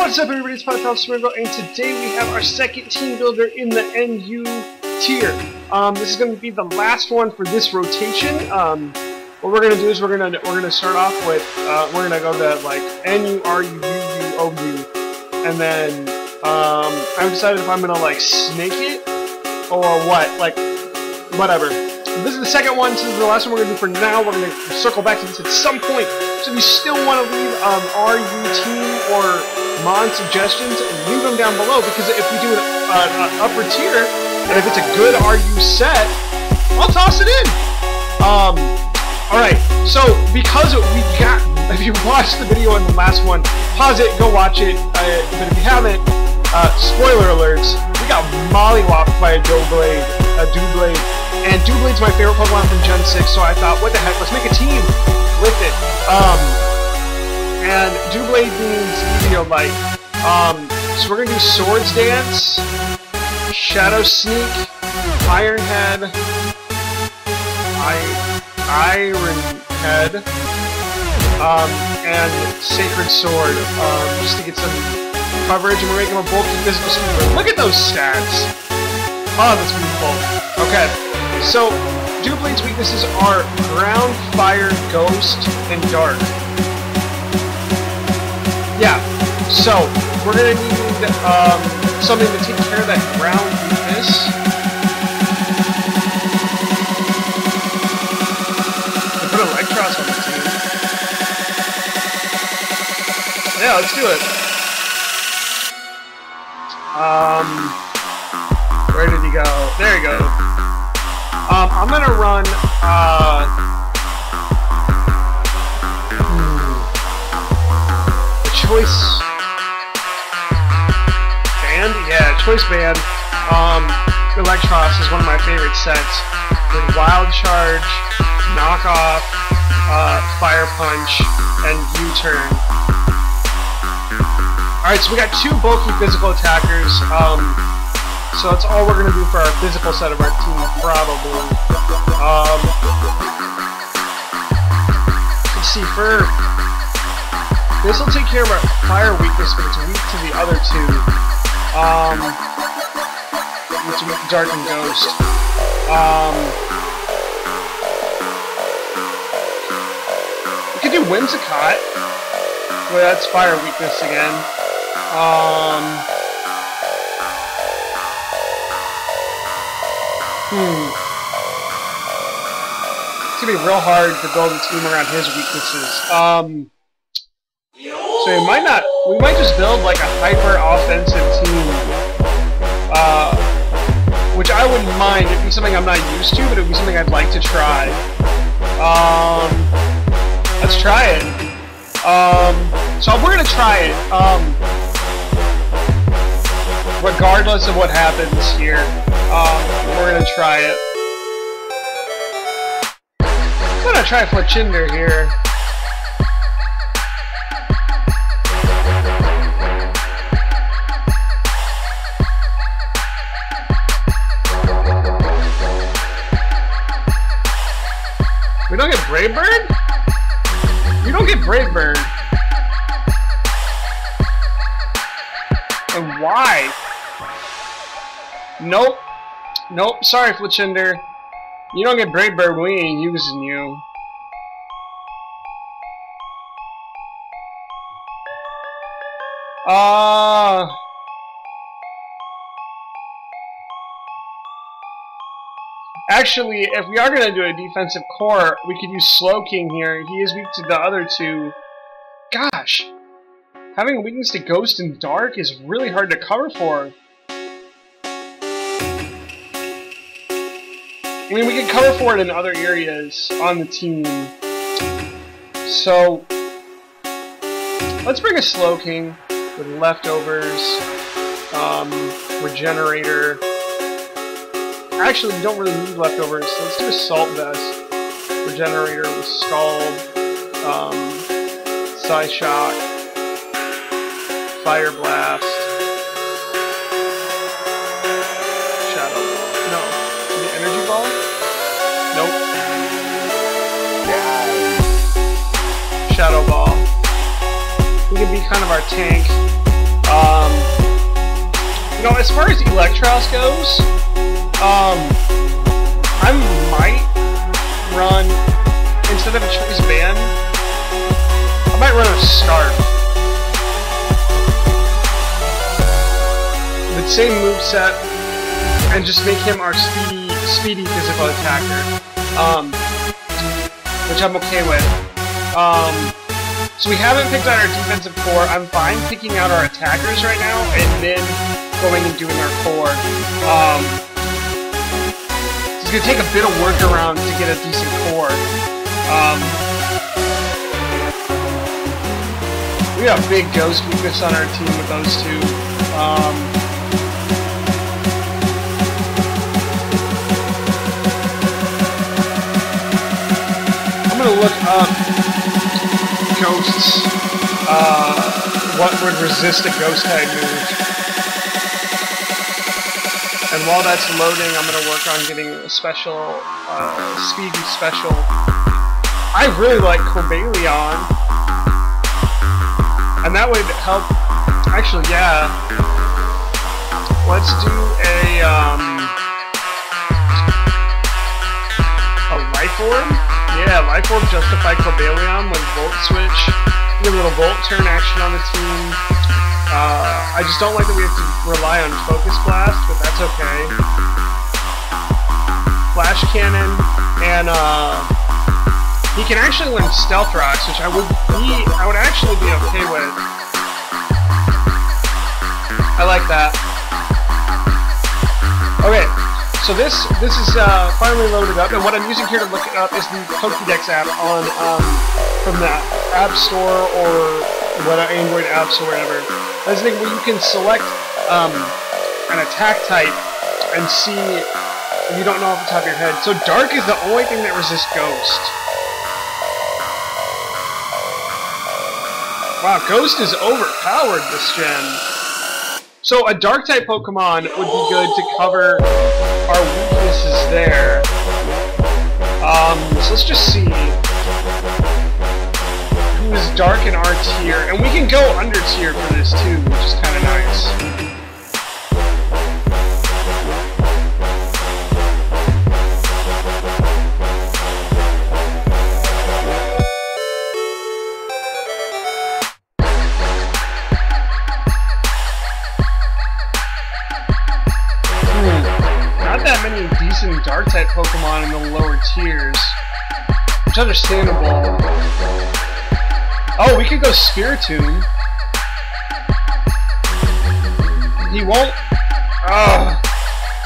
What's up, everybody? It's Pallet Town Smeargle, and today we have our second team builder in the NU tier. This is going to be the last one for this rotation. What we're going to do is we're going to start off with we're going to go to like NU, RU, UU, OU, and then I've decided if I'm going to like snake it or what, like whatever. This is the second one. This is the last one we're going to do for now. We're going to circle back to this at some point. So if you still want to leave RU team or Mon suggestions, leave them down below, because if we do an upper tier, and if it's a good RU set, I'll toss it in. Alright, so because we got, if you watched the video in the last one, pause it, go watch it, but if you haven't, spoiler alerts, we got mollywopped by a Doublade, and Doublade's my favorite Pokemon from Gen 6, so I thought, what the heck, let's make a team with it. And Doublade means Eviolite. So we're gonna do Swords Dance, Shadow Sneak, Iron Head, Iron Head, and Sacred Sword, just to get some coverage, and we're making him a bulky physical speed. Look at those stats! Oh, that's beautiful. Okay, so Doublade's weaknesses are Ground, Fire, Ghost, and Dark. Yeah, so we're gonna need something to take care of that ground weakness. We put Electros on the team. Yeah, let's do it. Where did he go? There he goes. I'm gonna run Choice Band? Yeah, Choice Band. Electros is one of my favorite sets. With Wild Charge, Knockoff, Fire Punch, and U-Turn. Alright, so we got two bulky physical attackers. So that's all we're gonna do for our physical set of our team, probably. Let's see, this will take care of our fire weakness, but it's weak to the other two. It's weak to Dark and Ghost. We could do Whimsicott, where that's fire weakness again. It's gonna be real hard to build a team around his weaknesses. So we might just build like a hyper-offensive team, which I wouldn't mind. It'd be something I'm not used to, but it'd be something I'd like to try. Let's try it. So we're gonna try it, regardless of what happens here. We're gonna try it. I'm gonna try Fletchinder here. We don't get Brave Bird? You don't get Brave Bird. And why? Nope. Nope. Sorry, Fletchinder. You don't get Brave Bird, we ain't using you. Actually, if we are going to do a defensive core, we could use Slowking here. He is weak to the other two. Gosh, having a weakness to Ghost and Dark is really hard to cover for. I mean, we can cover for it in other areas on the team. So, let's bring a Slowking with leftovers, Regenerator. Actually, we don't really need leftovers, so let's do Assault Vest, Regenerator with Scald, Psyshock, Fire Blast, Shadow Ball. No. The Energy Ball? Nope. Shadow Ball. He can be kind of our tank. You know, as far as Electros goes, I might run, instead of a choice band, I might run a Scarf. The same moveset, and just make him our speedy physical attacker, which I'm okay with. So we haven't picked out our defensive core. I'm fine picking out our attackers right now, and then going and doing our core. It's going to take a bit of workaround to get a decent core. We got a big ghost weakness on our team with those two. I'm going to look up ghosts, what would resist a ghost type move. And while that's loading, I'm going to work on getting a special, speedy special. I really like Corbalion, and that would help. Actually, yeah. Let's do a Life Orb? Yeah, Life Orb justify Corbalion with Volt Switch. Get a little Volt turn action on the team. I just don't like that we have to rely on Focus Blast, but that's okay. Flash Cannon, and he can actually learn Stealth Rocks, which I would actually be okay with. I like that. Okay, so this is finally loaded up, and what I'm using here to look it up is the Pokédex app on from the App Store or what Android apps or whatever. That's the thing where you can select an attack type and see if you don't know off the top of your head. So Dark is the only thing that resists Ghost. Wow, Ghost is overpowered this gen. So a Dark type Pokemon would be good to cover our weaknesses there. So let's just see who is Dark in our tier, and we can go under tier for this too, which is kind of nice. Not that many decent Dark-type Pokemon in the lower tiers. Which is understandable. Oh, we could go Spiritomb. He won't... Ugh.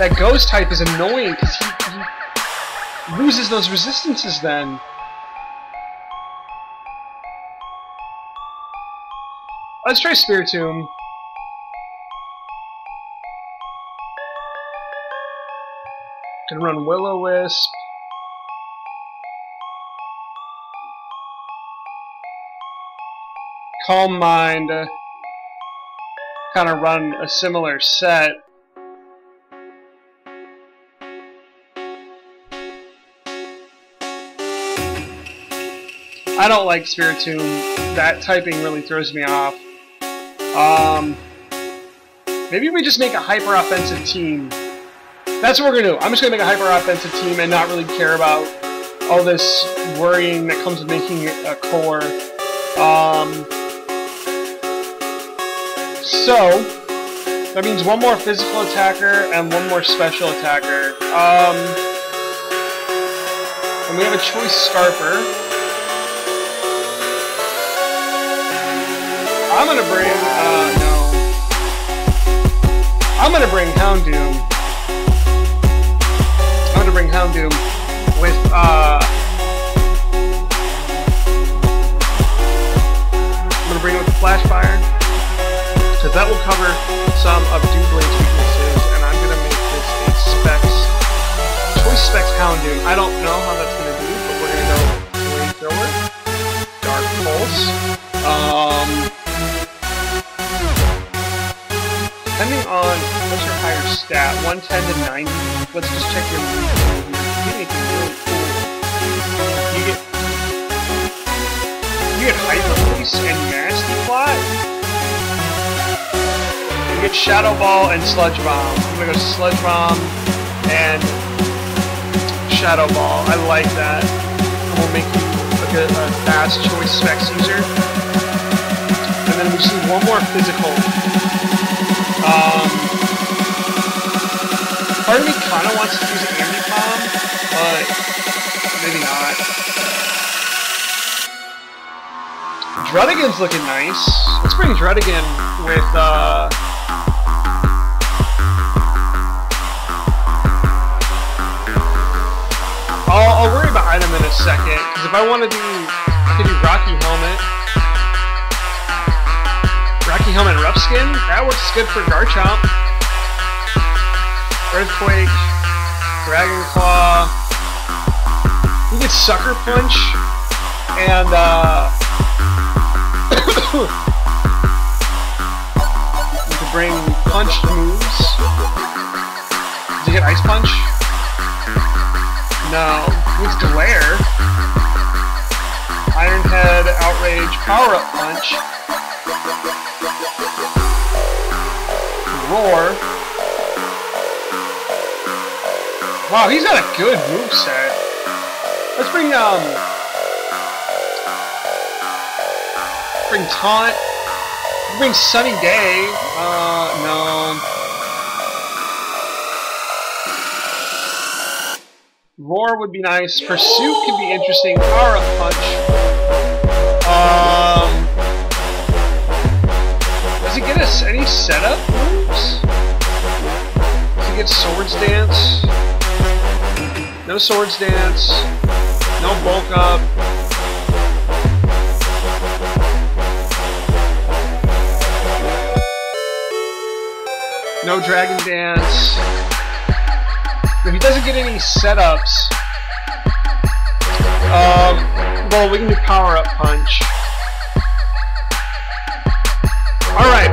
That Ghost type is annoying, because he loses those resistances then. Let's try Spiritomb. Can run Will-O-Wisp. Calm Mind. Kind of run a similar set. I don't like Spiritomb. That typing really throws me off. Maybe we just make a hyper-offensive team. That's what we're going to do. I'm just going to make a hyper-offensive team and not really care about all this worrying that comes with making a core. So, that means one more physical attacker and one more special attacker. And we have a choice Scarper. I'm going to bring, no. I'm going to bring Houndoom. I'm going to bring Houndoom with, I'm going to bring it with the Flash Fire, because that will cover some of Dooblade's weaknesses, and I'm going to make this a Specs, Choice Specs Houndoom. I don't know how that's going to do, but we're going to go Flamethrower, Dark Pulse, depending on what's your higher stat, 110 to 90. Let's just check your move. You get anything really cool. You get Hyper Voice and Nasty Plot. you get Shadow Ball and Sludge Bomb. I'm gonna go Sludge Bomb and Shadow Ball. I like that. It will make you a fast choice specs user. And then we just need one more physical. Part of me kind of wants to use an Ambipom, but maybe not. Druddigan's looking nice. Let's bring Druddigan with, I'll worry about item in a second, because if I want to do, I could do Rocky Helmet. Rocky Helmet Rough Skin, that works good for Garchomp. Earthquake, Dragon Claw. You get Sucker Punch, and, you could bring punched moves. Did you get Ice Punch? No. It's Glare. Iron Head, Outrage, Power Up Punch. Roar. Wow, he's got a good moveset. Let's bring Taunt. Bring Sunny Day. No. Roar would be nice. Pursuit could be interesting. Power Up Punch. Does he get us any setup moves? Does he get Swords Dance? No Swords Dance. No Bulk Up. No Dragon Dance. If he doesn't get any setups, well, we can do Power Up Punch. Alright,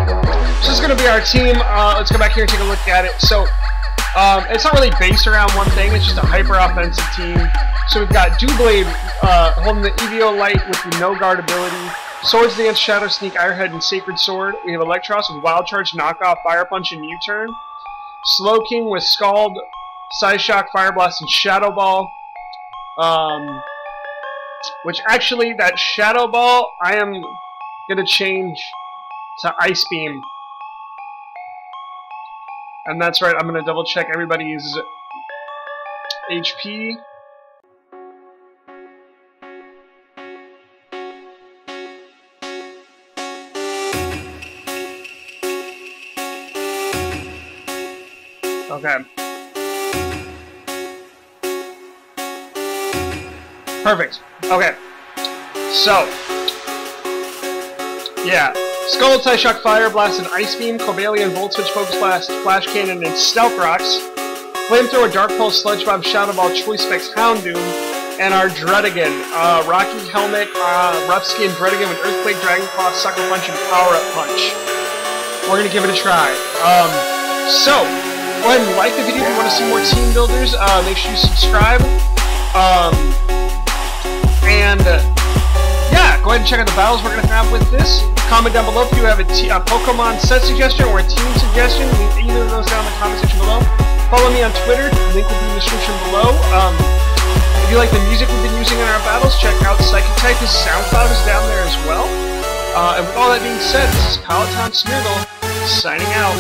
so this is going to be our team. Let's go back here and take a look at it. So, it's not really based around one thing, it's just a hyper-offensive team. So we've got Doublade holding the EVO Light with the No Guard ability, Swords Dance, Shadow Sneak, Ironhead, and Sacred Sword. We have Electros with Wild Charge, Knockoff, Fire Punch, and U-Turn. Slowking with Scald, Psy Shock, Fire Blast, and Shadow Ball. Which actually, that Shadow Ball, I am going to change to Ice Beam. And that's right, I'm going to double check everybody's HP. Okay. Perfect. Okay. So, yeah. Skull, Psy Shock, Fire Blast, and Ice Beam, Cobalion, Volt Switch, Focus Blast, Flash Cannon, and Stealth Rocks. Flamethrower, Dark Pulse, Sludge Bomb, Shadow Ball, Choice Specs, Houndoom, and our Druddigan. Rocky Helmet, Rough Skin, Druddigan with Earthquake, Dragon Claw, Sucker Punch, and Power Up Punch. We're gonna give it a try. So, go ahead and like the video if you want to see more team builders. Make sure you subscribe. Yeah, go ahead and check out the battles we're going to have with this. Comment down below if you have a Pokemon set suggestion or a team suggestion. Leave either of those down in the comment section below. Follow me on Twitter. The link will be in the description below. If you like the music we've been using in our battles, check out Psychic Type. His SoundCloud is down there as well. And with all that being said, this is Pallet Town Smeargle, signing out.